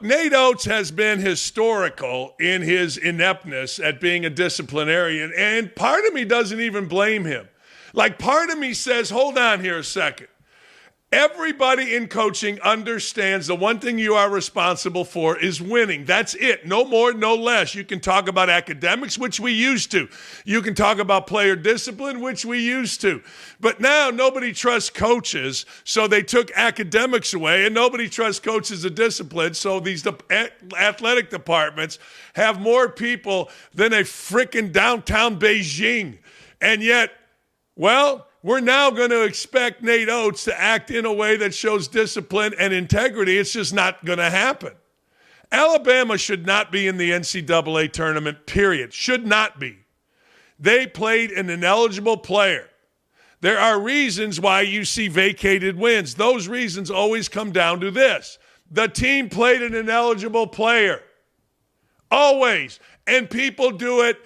Nate Oats has been historical in his ineptness at being a disciplinarian, and part of me doesn't even blame him. Like, part of me says, hold on here a second. Everybody in coaching understands the one thing you are responsible for is winning. That's it. No more, no less. You can talk about academics, which we used to. You can talk about player discipline, which we used to. But now nobody trusts coaches, so they took academics away, and nobody trusts coaches of discipline, so these athletic departments have more people than a frickin' downtown Beijing. And yet, well, we're now going to expect Nate Oats to act in a way that shows discipline and integrity. It's just not going to happen. Alabama should not be in the NCAA tournament, period. Should not be. They played an ineligible player. There are reasons why you see vacated wins. Those reasons always come down to this. The team played an ineligible player. Always. And people do it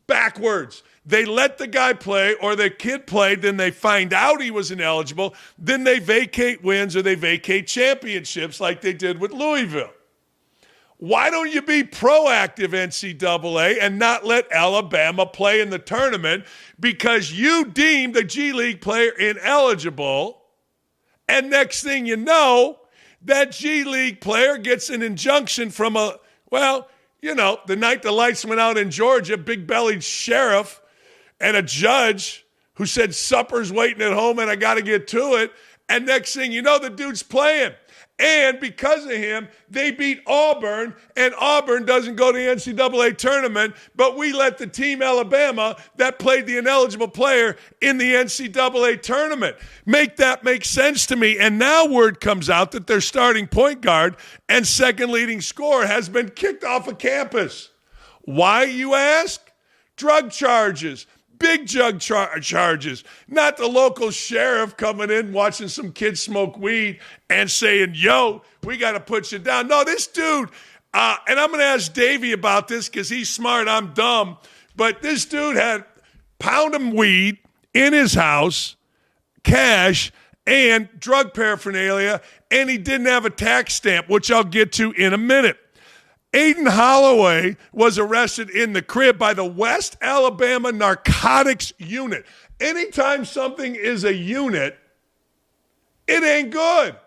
backwards. They let the guy play, or the kid played, then they find out he was ineligible, then they vacate wins or they vacate championships like they did with Louisville. Why don't you be proactive, NCAA, and not let Alabama play in the tournament because you deemed the G League player ineligible, and next thing you know, that G League player gets an injunction from the night the lights went out in Georgia, big-bellied sheriff and a judge who said supper's waiting at home and I got to get to it. And next thing you know, the dude's playing. And because of him, they beat Auburn, and Auburn doesn't go to the NCAA tournament, but we let the team Alabama that played the ineligible player in the NCAA tournament. Make that make sense to me. And now word comes out that their starting point guard and second leading scorer has been kicked off of campus. Why, you ask? Drug charges. Big drug charges, not the local sheriff coming in watching some kids smoke weed and saying, yo, we got to put you down. No, this dude, and I'm going to ask Davey about this because he's smart, I'm dumb, but this dude had pound of weed in his house, cash, and drug paraphernalia, and he didn't have a tax stamp, which I'll get to in a minute. Aden Holloway was arrested in the crib by the West Alabama Narcotics Unit. Anytime something is a unit, it ain't good.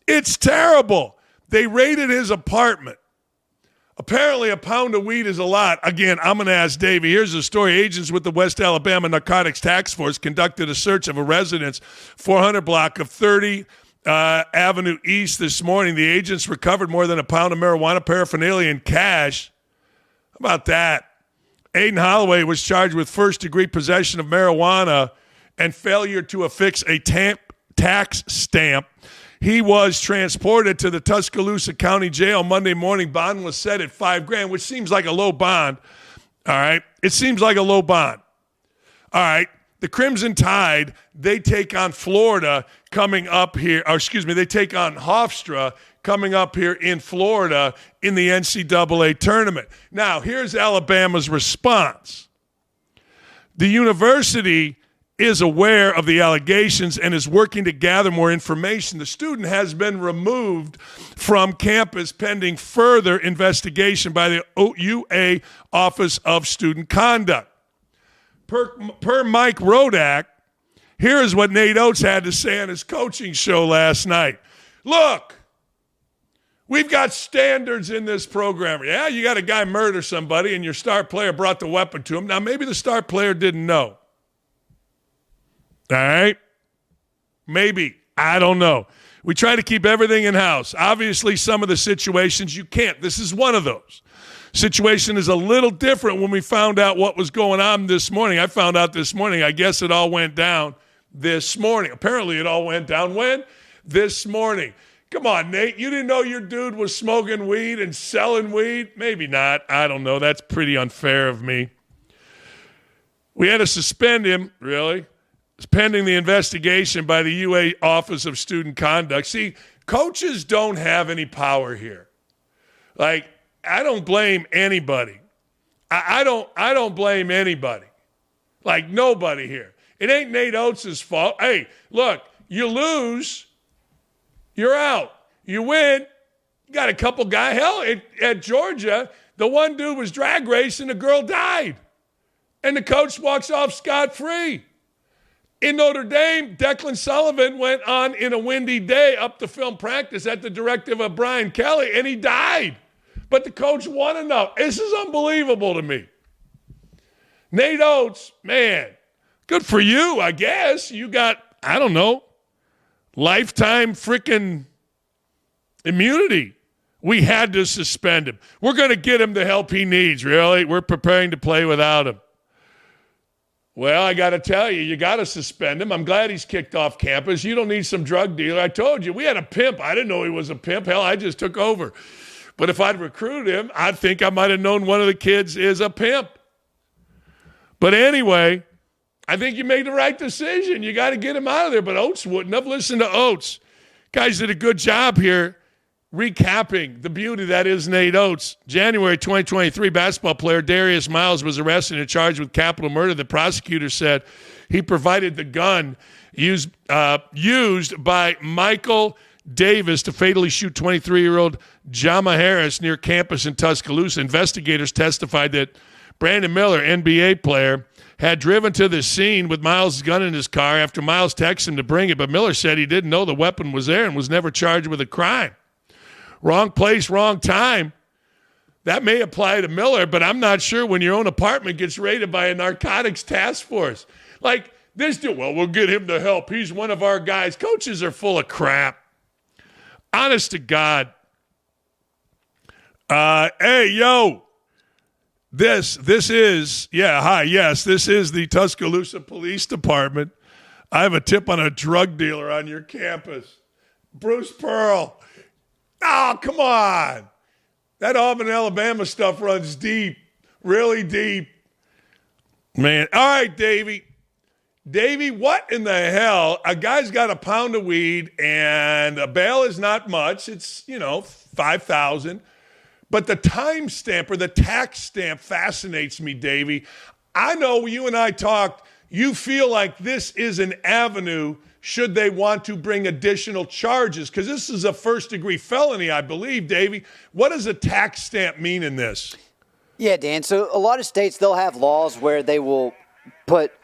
It's terrible. They raided his apartment. Apparently, a pound of weed is a lot. Again, I'm going to ask Davey. Here's the story. Agents with the West Alabama Narcotics Task Force conducted a search of a residence, 400 block of 30 Avenue East this morning. The agents recovered more than a pound of marijuana paraphernalia and cash. How about that? Aden Holloway was charged with first-degree possession of marijuana and failure to affix a tax stamp. He was transported to the Tuscaloosa County Jail Monday morning. Bond was set at $5,000, which seems like a low bond. All right? It seems like a low bond. All right? The Crimson Tide, they take on Florida coming up here, they take on Hofstra coming up here in Florida in the NCAA tournament. Now, here's Alabama's response. The university is aware of the allegations and is working to gather more information. The student has been removed from campus pending further investigation by the UA Office of Student Conduct. Per Mike Rodak, here is what Nate Oats had to say on his coaching show last night. Look, we've got standards in this program. Yeah, you got a guy murder somebody and your star player brought the weapon to him. Now, maybe the star player didn't know. All right? Maybe. I don't know. We try to keep everything in-house. Obviously, some of the situations you can't. This is one of those. Situation is a little different when we found out what was going on this morning. I found out this morning. I guess it all went down this morning. Apparently, it all went down when? This morning. Come on, Nate. You didn't know your dude was smoking weed and selling weed? Maybe not. I don't know. That's pretty unfair of me. We had to suspend him, really. It's pending the investigation by the UA Office of Student Conduct. See, coaches don't have any power here. Like, I don't blame anybody. I don't blame anybody. Like, nobody here. It ain't Nate Oates' fault. Hey, look, you lose, you're out. You win, got a couple guys. Hell, at Georgia, the one dude was drag racing, the girl died. And the coach walks off scot-free. In Notre Dame, Declan Sullivan went on in a windy day up to film practice at the directive of Brian Kelly, and he died. But the coach won enough. This is unbelievable to me. Nate Oats, man, good for you, I guess. You got, I don't know, lifetime freaking immunity. We had to suspend him. We're going to get him the help he needs, really. We're preparing to play without him. Well, I got to tell you, you got to suspend him. I'm glad he's kicked off campus. You don't need some drug dealer. I told you, we had a pimp. I didn't know he was a pimp. Hell, I just took over. But if I'd recruited him, I think I might have known one of the kids is a pimp. But anyway, I think you made the right decision. You got to get him out of there. But Oats wouldn't have. Listen to Oats. Guys did a good job here recapping the beauty that is Nate Oats. January 2023, basketball player Darius Miles was arrested and charged with capital murder. The prosecutor said he provided the gun used by Michael Davis to fatally shoot 23-year-old Jama Harris near campus in Tuscaloosa. Investigators testified that Brandon Miller, NBA player, had driven to the scene with Miles' gun in his car after Miles texted him to bring it, but Miller said he didn't know the weapon was there and was never charged with a crime. Wrong place, wrong time. That may apply to Miller, but I'm not sure when your own apartment gets raided by a narcotics task force. Like this dude, well, we'll get him the help. He's one of our guys. Coaches are full of crap. Honest to God. Hey, yo. This is the Tuscaloosa Police Department. I have a tip on a drug dealer on your campus. Bruce Pearl. Oh, come on. That Auburn, Alabama stuff runs deep, really deep. Man. All right, Davey. Davey, what in the hell? A guy's got a pound of weed, and a bail is not much. It's, $5,000. But the time stamp or the tax stamp fascinates me, Davey. I know you and I talked. You feel like this is an avenue should they want to bring additional charges, because this is a first-degree felony, I believe, Davey. What does a tax stamp mean in this? Yeah, Dan. So a lot of states, they'll have laws where they will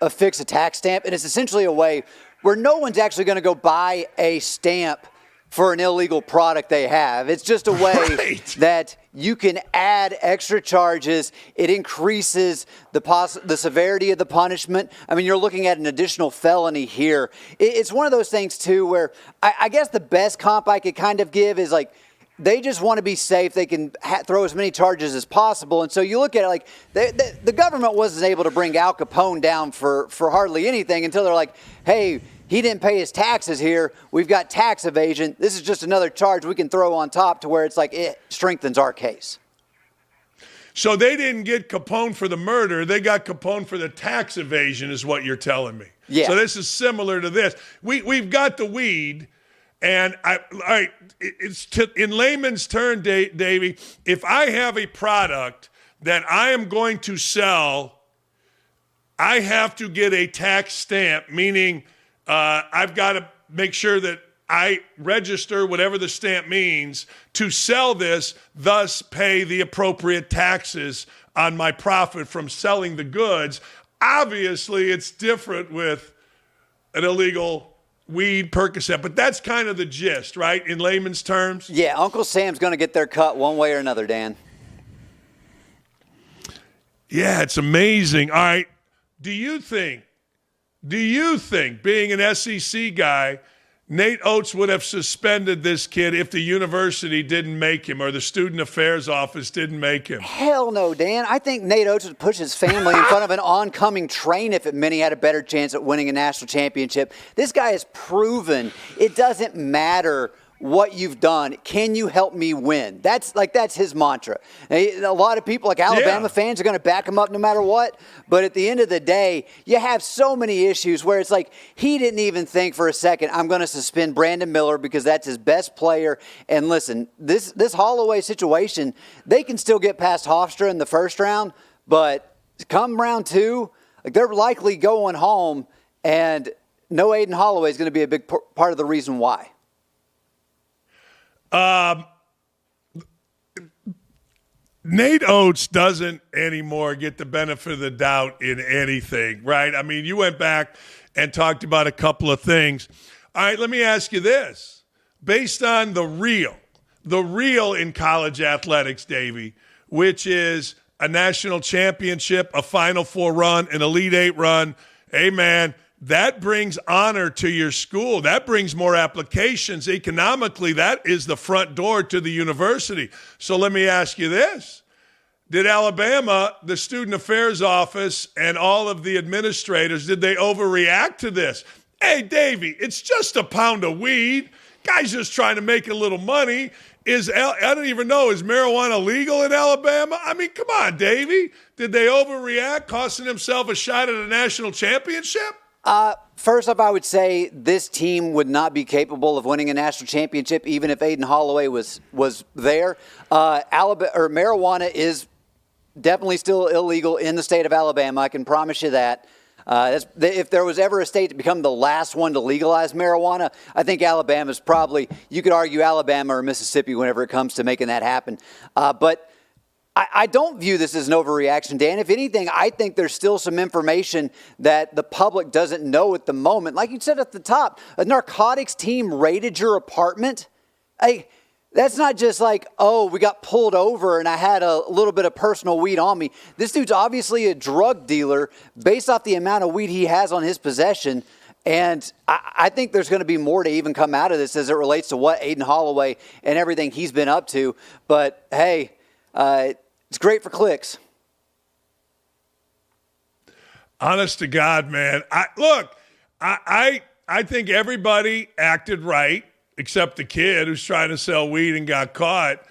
affix a tax stamp, and it's essentially a way where no one's actually going to go buy a stamp for an illegal product they have. It's just a way that you can add extra charges. It increases the severity of the punishment. I mean, you're looking at an additional felony here. It's one of those things, too, where I guess the best comp I could kind of give is like, they just want to be safe. They can throw as many charges as possible. And so you look at it like the government wasn't able to bring Al Capone down for hardly anything until they're like, hey, he didn't pay his taxes here. We've got tax evasion. This is just another charge we can throw on top to where it's like it strengthens our case. So they didn't get Capone for the murder. They got Capone for the tax evasion is what you're telling me. Yeah. So this is similar to this. We've got the weed, and in layman's term, Davey, if I have a product that I am going to sell, I have to get a tax stamp, meaning I've got to make sure that I register whatever the stamp means to sell this, thus pay the appropriate taxes on my profit from selling the goods. Obviously, it's different with an illegal weed, Percocet, but that's kind of the gist, right, in layman's terms? Yeah, Uncle Sam's going to get their cut one way or another, Dan. Yeah, it's amazing. All right, do you think, being an SEC guy, Nate Oats would have suspended this kid if the university didn't make him or the student affairs office didn't make him? Hell no, Dan. I think Nate Oats would push his family in front of an oncoming train if it meant he had a better chance at winning a national championship. This guy has proven it doesn't matter what you've done. Can you help me win? That's his mantra. A lot of people like Alabama fans are going to back him up no matter what. But at the end of the day, you have so many issues where it's like he didn't even think for a second, I'm going to suspend Brandon Miller because that's his best player. And listen, this Holloway situation, they can still get past Hofstra in the first round, but come round two, they're likely going home, and no Aden Holloway is going to be a big part of the reason why. Nate Oats doesn't anymore get the benefit of the doubt in anything, right? I mean, you went back and talked about a couple of things. All right, let me ask you this. Based on the real in college athletics, Davey, which is a national championship, a Final Four run, an Elite Eight run, hey, man, that brings honor to your school. That brings more applications. Economically, that is the front door to the university. So let me ask you this. Did Alabama, the student affairs office, and all of the administrators, did they overreact to this? Hey, Davey, it's just a pound of weed. Guy's just trying to make a little money. I don't even know, is marijuana legal in Alabama? I mean, come on, Davey. Did they overreact, costing himself a shot at a national championship? First off, I would say this team would not be capable of winning a national championship even if Aden Holloway was there. Marijuana is definitely still illegal in the state of Alabama. I can promise you that. If there was ever a state to become the last one to legalize marijuana, I think Alabama's probably, you could argue Alabama or Mississippi whenever it comes to making that happen. But I don't view this as an overreaction, Dan. If anything, I think there's still some information that the public doesn't know at the moment. Like you said at the top, a narcotics team raided your apartment. That's not just like, oh, we got pulled over and I had a little bit of personal weed on me. This dude's obviously a drug dealer based off the amount of weed he has on his possession. And I think there's going to be more to even come out of this as it relates to what Aden Holloway and everything he's been up to. But, hey, it's great for clicks. Honest to God, man. I think everybody acted right except the kid who's trying to sell weed and got caught.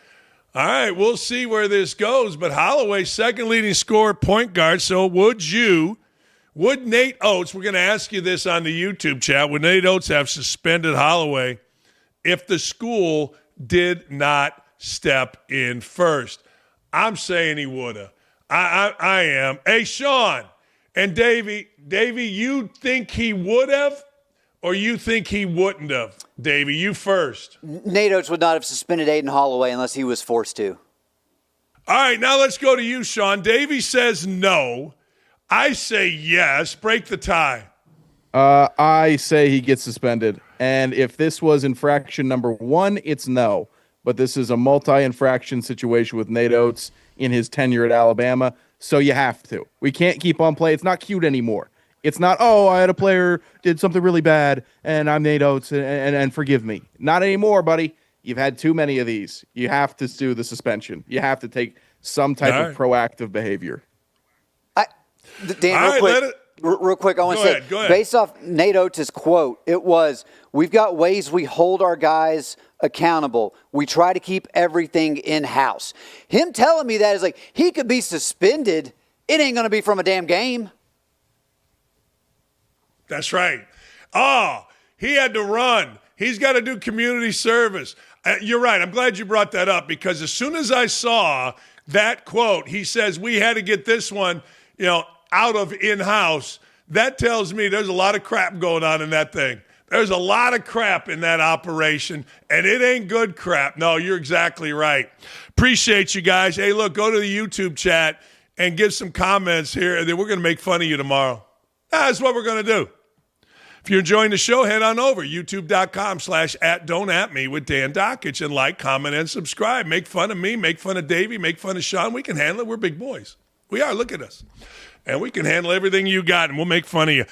All right, we'll see where this goes. But Holloway, second leading scorer, point guard. So would Nate Oats, we're going to ask you this on the YouTube chat, would Nate Oats have suspended Holloway if the school did not step in first? I'm saying he would have. I am. Hey, Sean and Davey, you think he would have or you think he wouldn't have? Davey, you first. Nate Oats would not have suspended Aden Holloway unless he was forced to. All right, now let's go to you, Sean. Davey says no. I say yes. Break the tie. I say he gets suspended. And if this was infraction number 1, it's no. But this is a multi-infraction situation with Nate Oats in his tenure at Alabama, so you have to. We can't keep on playing. It's not cute anymore. It's not, oh, I had a player did something really bad, and I'm Nate Oats, and forgive me. Not anymore, buddy. You've had too many of these. You have to do the suspension. You have to take some type of proactive behavior. Dan, real quick, I want to say, based off Nate Oats' quote, it was, we've got ways we hold our guys accountable. We try to keep everything in-house. Him telling me that is like, he could be suspended. It ain't going to be from a damn game. That's right. Oh, he had to run. He's got to do community service. You're right. I'm glad you brought that up because as soon as I saw that quote, he says, we had to get this one, out of in-house. That tells me there's a lot of crap going on in that thing. There's a lot of crap in that operation, and it ain't good crap. No, you're exactly right. Appreciate you guys. Hey, look, go to the YouTube chat and give some comments here, and then we're going to make fun of you tomorrow. That's what we're going to do. If you're enjoying the show, head on over, youtube.com/@don'tatme with Dan Dakich, and like, comment, and subscribe. Make fun of me, make fun of Davey, make fun of Sean. We can handle it. We're big boys. We are. Look at us. And we can handle everything you got, and we'll make fun of you.